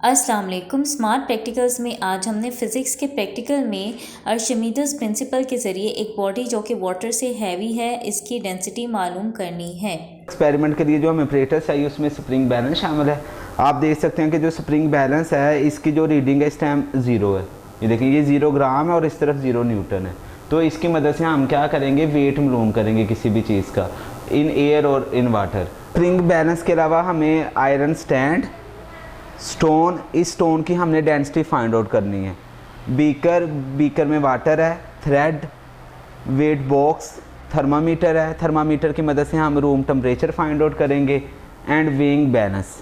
अस्सलाम वालेकुम। Smart practicals में आज हमने फ़िज़िक्स के प्रैक्टिकल में आर्शिमीदेस प्रिंसिपल के ज़रिए एक बॉडी जो कि वाटर से हैवी है इसकी डेंसिटी मालूम करनी है। एक्सपेरिमेंट के लिए जो हमें ऑपरेटर चाहिए उसमें स्प्रिंग बैलेंस शामिल है। आप देख सकते हैं कि जो स्प्रिंग बैलेंस है इसकी जो रीडिंग है इस टाइम 0 है। ये देखिए ये 0 ग्राम है और इस तरफ 0 न्यूटन है। तो इसकी मदद से हम क्या करेंगे, वेट मालूम करेंगे किसी भी चीज़ का इन एयर और इन वाटर। स्प्रिंग बैलेंस के अलावा हमें आयरन स्टैंड, स्टोन, इस स्टोन की हमने डेंसिटी फाइंड आउट करनी है। बीकर में वाटर है, थ्रेड, वेट बॉक्स, थर्मामीटर है। थर्मामीटर की मदद से हम रूम टेम्परेचर फाइंड आउट करेंगे एंड वेइंग बैलेंस।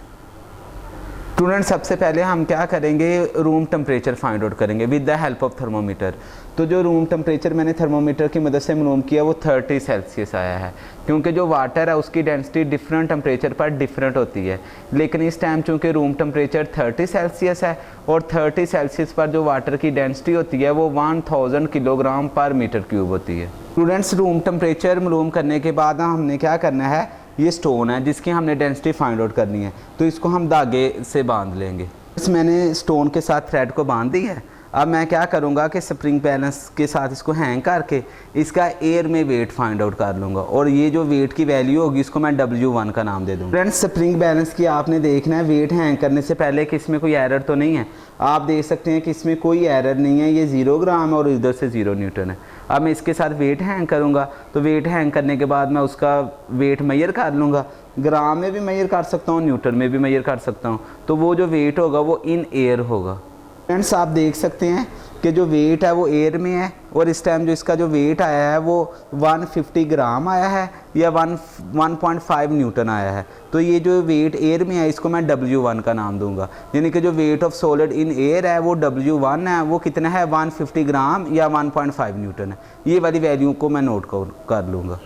स्टूडेंट सबसे पहले हम क्या करेंगे, रूम टेम्परेचर फाइंड आउट करेंगे with the help of thermometer. तो जो रूम टेम्परेचर मैंने थर्मोमीटर की मदद से मालूम किया वो 30 सेल्सियस आया है, क्योंकि जो वाटर है उसकी डेंसिटी डिफरेंट टेम्परेचर पर डिफरेंट होती है। लेकिन इस टाइम चूँकि रूम टेम्परेचर 30 सेल्सियस है और 30 सेल्सियस पर जो वाटर की डेंसिटी होती है वो 1000 किलोग्राम पर मीटर क्यूब होती है। स्टूडेंट्स रूम टेम्परेचर मालूम करने के बाद हमने क्या करना है, ये स्टोन है जिसकी हमने डेंसिटी फाइंड आउट करनी है, तो इसको हम धागे से बांध लेंगे। मैंने स्टोन के साथ थ्रेड को बांध दी है। अब मैं क्या करूँगा कि स्प्रिंग बैलेंस के साथ इसको हैंग करके इसका एयर में वेट फाइंड आउट कर लूँगा और ये जो वेट की वैल्यू होगी इसको मैं W1 का नाम दे दूँगा। फ्रेंड्स स्प्रिंग बैलेंस की आपने देखना है वेट हैंग करने से पहले कि इसमें कोई एरर तो नहीं है। आप देख सकते हैं कि इसमें कोई एरर नहीं है, ये 0 ग्राम है और इधर से 0 न्यूटन है। अब मैं इसके साथ वेट हैंग करूँगा, तो वेट हैंग करने के बाद मैं उसका वेट मेजर कर लूँगा। ग्राम में भी मेजर कर सकता हूँ, न्यूटन में भी मेजर कर सकता हूँ। तो वो जो वेट होगा वो इन एयर होगा। फ्रेंड्स आप देख सकते हैं कि जो वेट है वो एयर में है और इस टाइम जो इसका जो वेट आया है वो 150 ग्राम आया है या 1.5 न्यूटन आया है। तो ये जो वेट एयर में है इसको मैं W1 का नाम दूंगा, यानी कि जो weight of solid in air है वो W1 है। वो कितना है, 150 ग्राम या 1.5 न्यूटन है। ये वाली वैल्यू को मैं नोट कर लूँगा।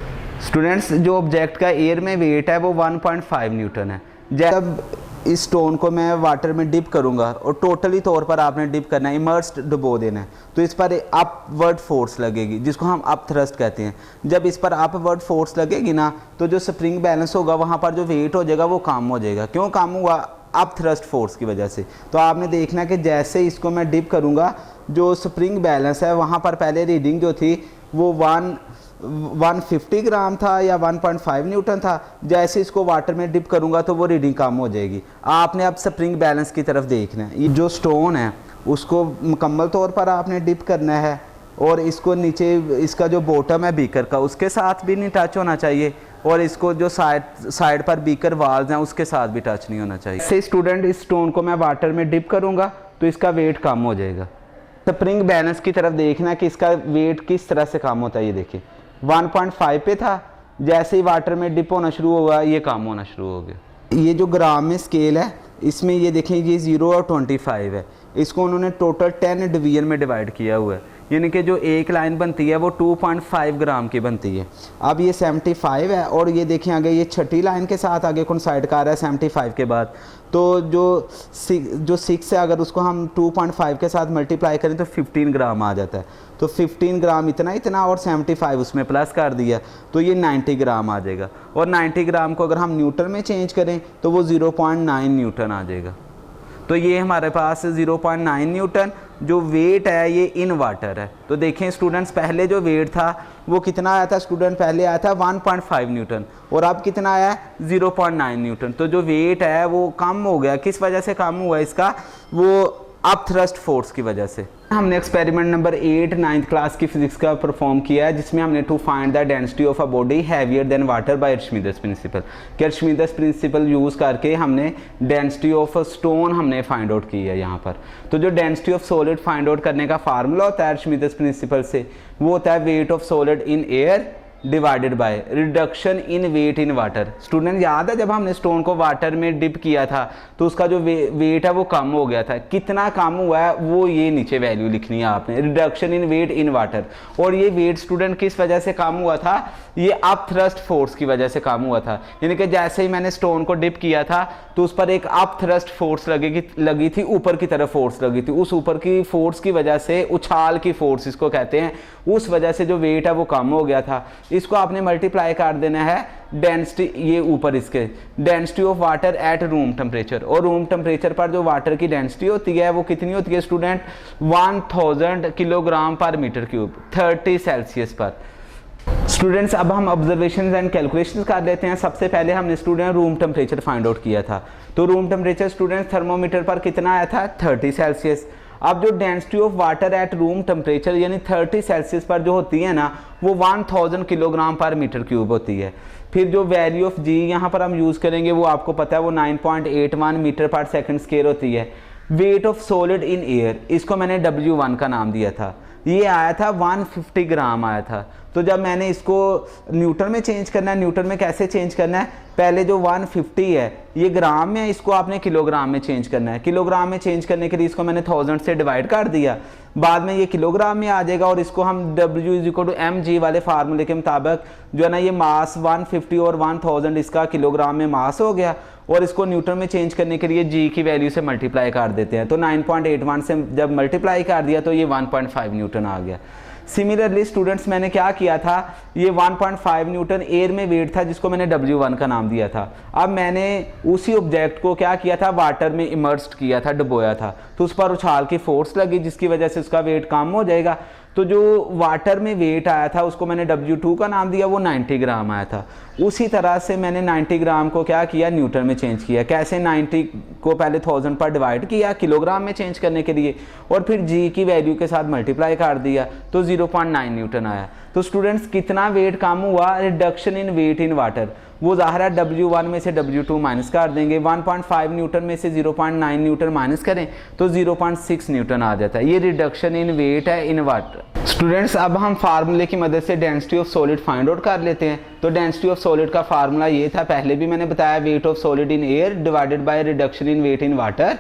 स्टूडेंट्स जो ऑब्जेक्ट का एयर में वेट है वो 1.5 न्यूटन है। जब इस स्टोन को मैं वाटर में डिप करूंगा और टोटली तौर पर आपने डिप करना है, इमर्स्ड डुबो देना है, तो इस पर अपवर्ड फोर्स लगेगी जिसको हम अप थ्रस्ट कहते हैं। जब इस पर अपवर्ड फोर्स लगेगी ना तो जो स्प्रिंग बैलेंस होगा वहाँ पर जो वेट हो जाएगा वो कम हो जाएगा। क्यों कम हुआ, अप थ्रस्ट फोर्स की वजह से। तो आपने देखना कि जैसे इसको मैं डिप करूँगा जो स्प्रिंग बैलेंस है वहाँ पर पहले रीडिंग जो थी वो 150 ग्राम था या 1.5 न्यूटन था। जैसे इसको वाटर में डिप करूंगा तो वो रीडिंग कम हो जाएगी। आपने अब स्प्रिंग बैलेंस की तरफ देखना है। ये जो स्टोन है उसको मुकम्मल तौर पर आपने डिप करना है और इसको नीचे इसका जो बॉटम है बीकर का उसके साथ भी नहीं टच होना चाहिए और इसको जो साइड पर बीकर वाल्स हैं उसके साथ भी टच नहीं होना चाहिए। इससे स्टूडेंट इस स्टोन को मैं वाटर में डिप करूँगा तो इसका वेट कम हो जाएगा। स्प्रिंग बैलेंस की तरफ देखना कि इसका वेट किस तरह से कम होता है। ये देखिए 1.5 पे था, जैसे ही वाटर में डिप होना शुरू होगा ये कम होना शुरू हो गया। ये जो ग्राम में स्केल है इसमें ये देखें ये 0 और 25 है। इसको उन्होंने टोटल 10 डिवीजन में डिवाइड किया हुआ है, यानी कि जो एक लाइन बनती है वो 2.5 ग्राम की बनती है। अब ये 75 है और ये देखें आगे ये छठी लाइन के साथ आगे कोइंसाइड कर रहा है 75 के बाद। तो जो 6 है अगर उसको हम 2.5 के साथ मल्टीप्लाई करें तो 15 ग्राम आ जाता है। तो 15 ग्राम इतना और 75 उसमें प्लस कर दिया तो ये 90 ग्राम आ जाएगा। और 90 ग्राम को अगर हम न्यूटन में चेंज करें तो वो 0.9 न्यूटन आ जाएगा। तो ये हमारे पास 0.9 न्यूटन जो वेट है ये इन वाटर है। तो देखें स्टूडेंट्स पहले जो वेट था वो कितना आया था, स्टूडेंट पहले आया था 1.5 न्यूटन और अब कितना आया 0.9 न्यूटन। तो जो वेट है वो कम हो गया। किस वजह से कम हुआ इसका, वो अप थ्रस्ट फोर्स की वजह से। हमने एक्सपेरिमेंट नंबर 8 9th क्लास की फिजिक्स का परफॉर्म किया है जिसमें हमने to find the density of a body heavier than water by Archimedes principle. कि आर्शिमीदेस प्रिंसिपल यूज़ करके हमने डेंसिटी ऑफ अ स्टोन हमने फाइंड आउट की है यहाँ पर। तो जो density of solid find out करने का फार्मूला होता है आर्शिमीदेस प्रिंसिपल से वो होता है weight of solid in air divided by reduction in weight in water. Student याद है जब हमने स्टोन को वाटर में डिप किया था तो उसका जो वेट है वो कम हो गया था। कितना कम हुआ है वो ये नीचे वैल्यू लिखनी है आपने, reduction in weight in water. और ये वेट स्टूडेंट किस वजह से कम हुआ था, ये अप थ्रस्ट फोर्स की वजह से कम हुआ था। यानी कि जैसे ही मैंने स्टोन को डिप किया था तो उस पर एक अप थ्रस्ट फोर्स लगी थी, ऊपर की तरफ फोर्स लगी थी। उस ऊपर की फोर्स की वजह से, उछाल की फोर्स इसको कहते हैं, उस वजह से जो वेट है वो कम हो गया था। इसको आपने मल्टीप्लाई कर देना है डेंसिटी, ये ऊपर इसके density of water at room temperature, और रूम टेम्परेचर पर जो वाटर की डेंसिटी होती है वो कितनी होती है स्टूडेंट, 1000 किलोग्राम पर मीटर क्यूब, 30 सेल्सियस पर। स्टूडेंट्स अब हम ऑब्जर्वेशंस एंड कैलकुलेशंस कर लेते हैं। सबसे पहले हमने student room temperature find out किया था, तो रूम टेम्परेचर स्टूडेंट थर्मोमीटर पर कितना आया था, 30 सेल्सियस। अब जो density of water at room temperature यानी 30 सेल्सियस पर जो होती है ना, वो 1000 किलोग्राम पर मीटर क्यूब होती है। फिर जो वैल्यू ऑफ जी यहाँ पर हम यूज़ करेंगे वो आपको पता है, वो 9.81 मीटर पर सेकंड स्क्वायर होती है। Weight of solid in air, इसको मैंने W1 का नाम दिया था, ये आया था 150 ग्राम आया था। तो जब मैंने इसको न्यूटन में चेंज करना है, न्यूटन में कैसे चेंज करना है, पहले जो 150 है ये ग्राम में है, इसको आपने किलोग्राम में चेंज करना है। किलोग्राम में चेंज करने के लिए इसको मैंने 1000 से डिवाइड कर दिया, बाद में ये किलोग्राम में आ जाएगा, और इसको हम W = mg वाले फार्मूले के मुताबिक जो है ना, ये मास 150 और 1000 इसका किलोग्राम में मास हो गया, और इसको न्यूटन में चेंज करने के लिए जी की वैल्यू से मल्टीप्लाई कर देते हैं। तो 9.81 से जब मल्टीप्लाई कर दिया तो ये 1.5 न्यूटन आ गया। सिमिलरली स्टूडेंट्स मैंने क्या किया था, ये 1.5 न्यूटन एयर में वेट था जिसको मैंने W1 का नाम दिया था। अब मैंने उसी ऑब्जेक्ट को क्या किया था, वाटर में इमर्स्ड किया था, डुबोया था, तो उस पर उछाल की फोर्स लगी जिसकी वजह से उसका वेट कम हो जाएगा। तो जो वाटर में वेट आया था उसको मैंने W2 का नाम दिया, वो 90 ग्राम आया था। उसी तरह से मैंने 90 ग्राम को क्या किया, न्यूटन में चेंज किया। कैसे, 90 को पहले 1000 पर डिवाइड किया किलोग्राम में चेंज करने के लिए, और फिर जी की वैल्यू के साथ मल्टीप्लाई कर दिया, तो 0.9 न्यूटन आया। तो स्टूडेंट्स कितना वेट कम हुआ, reduction in weight in water, वो ज़ाहिर है W1 में से W2 माइनस कर देंगे, 1.5 न्यूटन में से 0.9 न्यूटन माइनस करें तो 0.6 न्यूटन आ जाता है। ये रिडक्शन इन वेट है इन वाटर। स्टूडेंट्स अब हम फार्मूले की मदद से density of solid find out कर लेते हैं। तो डेंसिटी ऑफ सॉलिड का फार्मूला ये था, पहले भी मैंने बताया, weight of solid in air divided by reduction in weight in water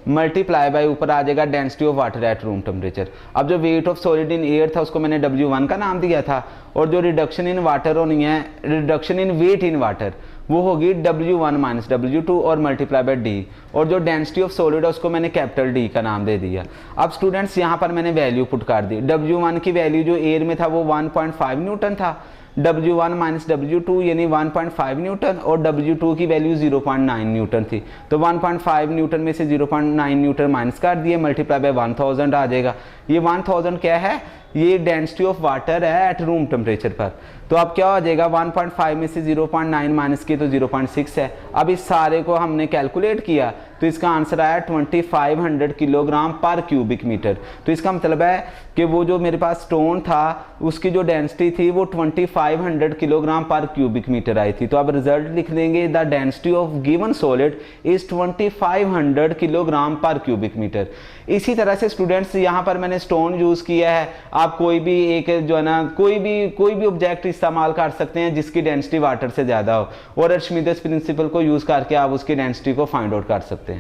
multiply by ऊपर आ जाएगा density of water at room temperature. अब जो weight of solid in air था उसको मैंने W1 का नाम दिया था, और जो रिडक्शन इन वाटर होनी है, reduction in weight in water, वो होगी W1 माइनस W2 और मल्टीप्लाई बाय D, और जो डेंसिटी ऑफ सॉलिड है उसको मैंने कैपिटल D का नाम दे दिया। अब स्टूडेंट्स यहाँ पर मैंने वैल्यू पुट कर दी। W1 की वैल्यू जो एयर में था वो 1.5 न्यूटन था, W1 माइनस W2 यानी 1.5 न्यूटन, और W2 की वैल्यू 0.9 न्यूटन थी। तो 1.5 न्यूटन में से 0.9 न्यूटन माइनस कर दिए, मल्टीप्लाई बाय 1000 आ जाएगा। ये 1000 क्या है, ये डेंसिटी ऑफ वाटर है एट रूम टेम्परेचर पर। तो अब क्या हो जाएगा, 1.5 में से 0.9 माइनस किए तो 0.6 है। अब इस सारे को हमने कैलकुलेट किया तो इसका आंसर आया 2500 किलोग्राम पर क्यूबिक मीटर। तो इसका मतलब है कि वो जो मेरे पास स्टोन था उसकी जो डेंसिटी थी वो 2500 किलोग्राम पर क्यूबिक मीटर आई थी। तो अब रिजल्ट लिख देंगे, the density of given solid is 2500 kilogram पर क्यूबिक मीटर। इसी तरह से स्टूडेंट्स यहाँ पर मैंने स्टोन यूज़ किया है, आप कोई भी एक जो है ना कोई भी ऑब्जेक्ट इस्तेमाल कर सकते हैं जिसकी डेंसिटी वाटर से ज़्यादा हो, और आर्चिमेदेस प्रिंसिपल को यूज़ करके आप उसकी डेंसिटी को फाइंड आउट कर सकते हैं।